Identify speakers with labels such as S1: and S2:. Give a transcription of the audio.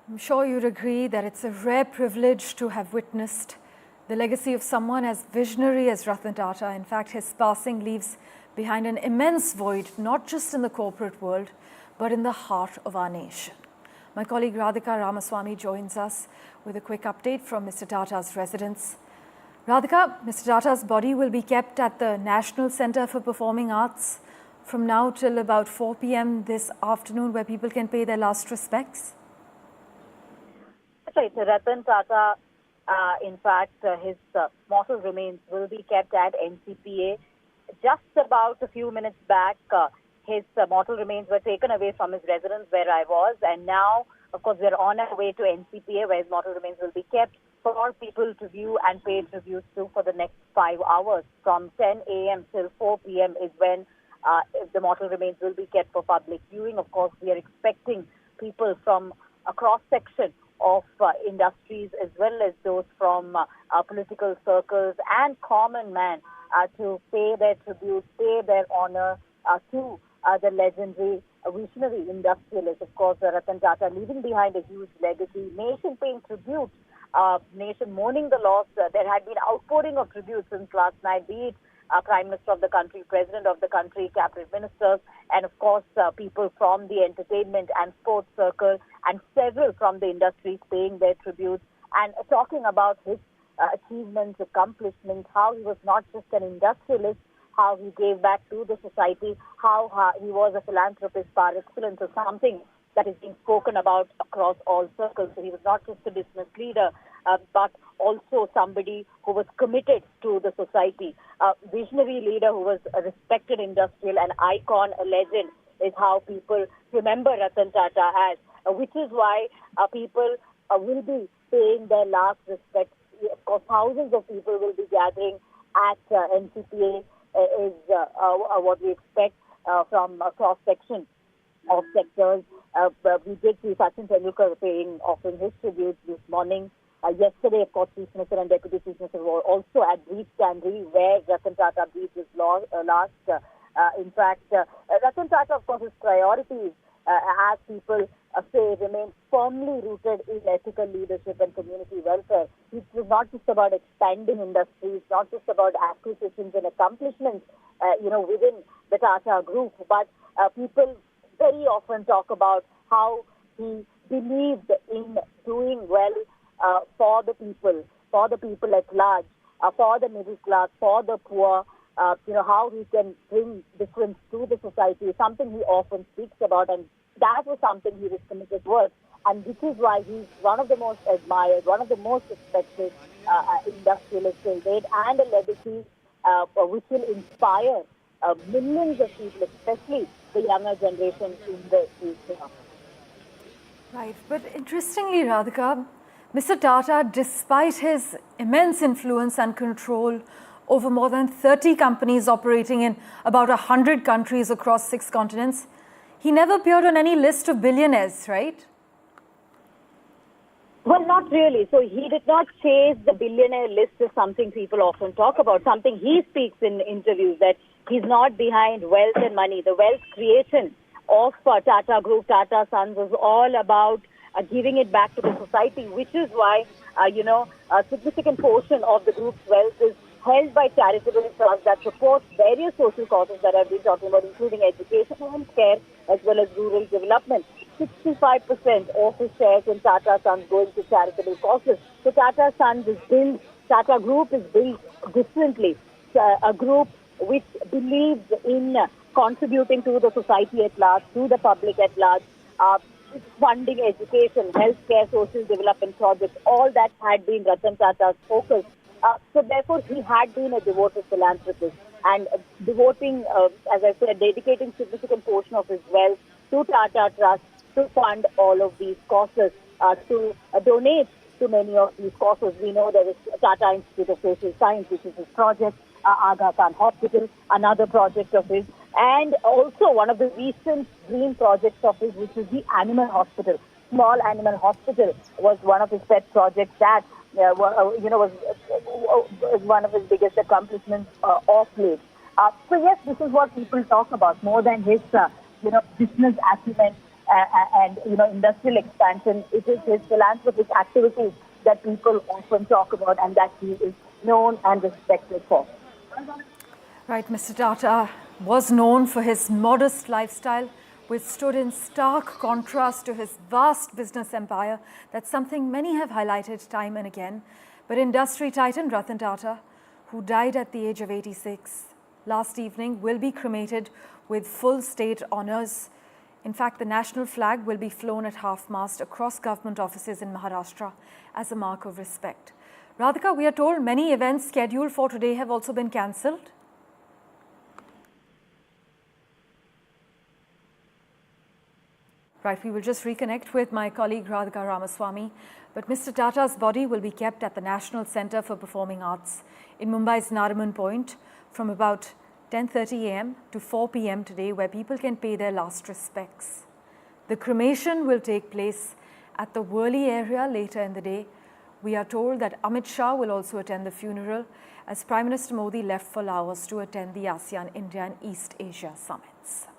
S1: I'm sure you'd agree that it's a rare privilege to have witnessed the legacy of someone as visionary as Ratan Tata. In fact, his passing leaves behind an immense void, not just in the corporate world, but in the heart of our nation. My colleague Radhika Ramaswamy joins us with a quick update from Mr. Tata's residence. Radhika, Mr. Tata's body will be kept at the National Centre for Performing Arts from now till about 4 p.m. this afternoon, where people can pay their last respects.
S2: Right, Ratan Tata, in fact, his mortal remains will be kept at NCPA. Just about a few minutes back, his mortal remains were taken away from his residence where I was, and now, of course, we're on our way to NCPA, where his mortal remains will be kept for people to view and pay tribute to for the next 5 hours. From 10 a.m. till 4 p.m. is when the mortal remains will be kept for public viewing. Of course, we are expecting people from a cross-section of industries, as well as those from political circles and common man, to pay their tribute, pay their honor to the legendary visionary industrialist. Of course, Ratan Tata leaving behind a huge legacy, nation paying tribute, nation mourning the loss. There had been outpouring of tribute since last night, be it Prime Minister of the country, President of the country, cabinet ministers, and of course people from the entertainment and sports circle, and several from the industries paying their tributes and talking about his achievements, accomplishments, how he was not just an industrialist, how he gave back to the society, how he was a philanthropist par excellence, or something that is being spoken about across all circles. So he was not just a business leader, but also somebody who was committed to the society. A visionary leader who was a respected industrial, an icon, a legend, is how people remember Ratan Tata as, which is why people will be paying their last respects. Of course, thousands of people will be gathering at NCPA, is what we expect from a cross-section of sectors. We did see Sachin Tendulkar offering his tribute this morning. Yesterday, of course, Chief Minister and Deputy Chief Minister were also at Breach Candy, where Ratan Tata breathed his last. In fact, Ratan Tata, of course, his priorities, as people say, remain firmly rooted in ethical leadership and community welfare. It was not just about expanding industries, not just about acquisitions and accomplishments, within the Tata Group, but people very often talk about how he believed in doing well for the people at large, for the middle class, for the poor, how he can bring difference to the society is something he often speaks about, and that was something he was committed towards. And this is why he's one of the most admired, one of the most respected industrialists till date, and a legacy which will inspire millions of people, especially the younger generation in the future.
S1: Right, but interestingly, Radhika, Mr. Tata, despite his immense influence and control over more than 30 companies operating in about 100 countries across 6 continents, he never appeared on any list of billionaires, right?
S2: Well, not really. So he did not chase the billionaire list as something people often talk about, something he speaks in interviews, that he's not behind wealth and money. The wealth creation of Tata Group, Tata Sons, is all about giving it back to the society, which is why, a significant portion of the group's wealth is held by charitable trusts that support various social causes that I've been talking about, including education and care, as well as rural development. 65% of his shares in Tata Sons going to charitable causes. So Tata Sons is built, Tata Group is built differently. A group which believes in contributing to the society at large, to the public at large, funding education, healthcare, social development projects. All that had been Ratan Tata's focus. So therefore, he had been a devoted philanthropist, and devoting, as I said, dedicating significant portion of his wealth to Tata Trust to fund all of these causes, to donate to many of these causes. We know there is Tata Institute of Social Science, which is his project, RATAN Hospital, another project of his, and also one of the recent dream projects of his, which is the Animal Hospital. Small Animal Hospital was one of his pet projects that was one of his biggest accomplishments of late. So yes, this is what people talk about more than his business acumen and industrial expansion. It is his philanthropic activities that people often talk about and that he is known and respected for.
S1: Right, Mr. Tata was known for his modest lifestyle, which stood in stark contrast to his vast business empire. That's something many have highlighted time and again. But industry titan Ratan Tata, who died at the age of 86, last evening will be cremated with full state honours. In fact, the national flag will be flown at half-mast across government offices in Maharashtra as a mark of respect. Radhika, we are told many events scheduled for today have also been cancelled. Right, we will just reconnect with my colleague Radhika Ramaswamy. But Mr. Tata's body will be kept at the National Centre for Performing Arts in Mumbai's Nariman Point from about 10:30 a.m. to 4 p.m. today, where people can pay their last respects. The cremation will take place at the Worli area later in the day. We are told that Amit Shah will also attend the funeral as Prime Minister Modi left for Laos to attend the ASEAN, India and East Asia summits.